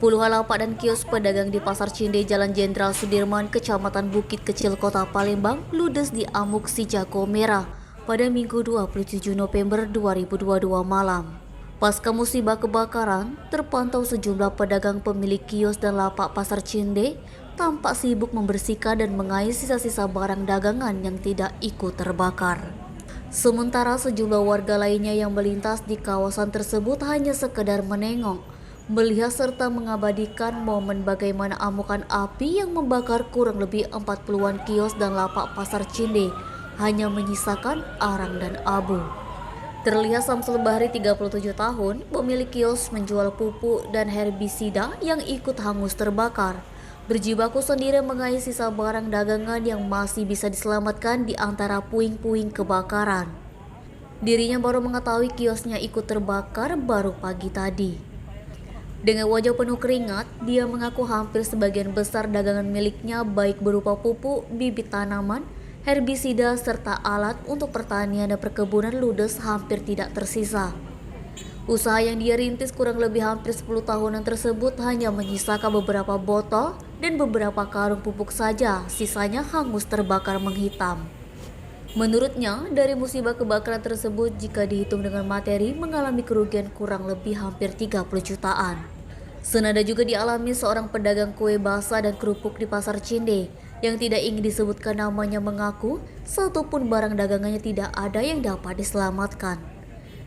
Puluhan lapak dan kios pedagang di Pasar Cinde, Jalan Jenderal Sudirman, Kecamatan Bukit Kecil, Kota Palembang, ludes di amuk si jago merah pada Minggu 27 November 2022 malam. Pasca musibah kebakaran, terpantau sejumlah pedagang pemilik kios dan lapak Pasar Cinde tampak sibuk membersihkan dan mengais sisa-sisa barang dagangan yang tidak ikut terbakar. Sementara sejumlah warga lainnya yang melintas di kawasan tersebut hanya sekedar menengok, melihat serta mengabadikan momen bagaimana amukan api yang membakar kurang lebih 40-an kios dan lapak Pasar Cinde hanya menyisakan arang dan abu. Terlihat Samsul Bahri 37 tahun, pemilik kios menjual pupuk dan herbisida yang ikut hangus terbakar. Berjibaku sendiri mengais sisa barang dagangan yang masih bisa diselamatkan di antara puing-puing kebakaran. Dirinya baru mengetahui kiosnya ikut terbakar baru pagi tadi. Dengan wajah penuh keringat, dia mengaku hampir sebagian besar dagangan miliknya baik berupa pupuk, bibit tanaman, herbisida, serta alat untuk pertanian dan perkebunan ludes hampir tidak tersisa. Usaha yang dia rintis kurang lebih hampir 10 tahunan tersebut hanya menyisakan beberapa botol dan beberapa karung pupuk saja, sisanya hangus terbakar menghitam. Menurutnya, dari musibah kebakaran tersebut jika dihitung dengan materi mengalami kerugian kurang lebih hampir 30 jutaan. Senada juga dialami seorang pedagang kue basah dan kerupuk di Pasar Cinde yang tidak ingin disebutkan namanya mengaku satupun barang dagangannya tidak ada yang dapat diselamatkan.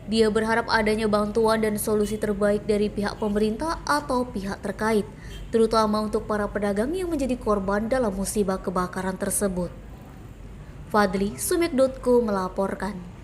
Dia berharap adanya bantuan dan solusi terbaik dari pihak pemerintah atau pihak terkait, terutama untuk para pedagang yang menjadi korban dalam musibah kebakaran tersebut. Fadli, Sumek.co melaporkan.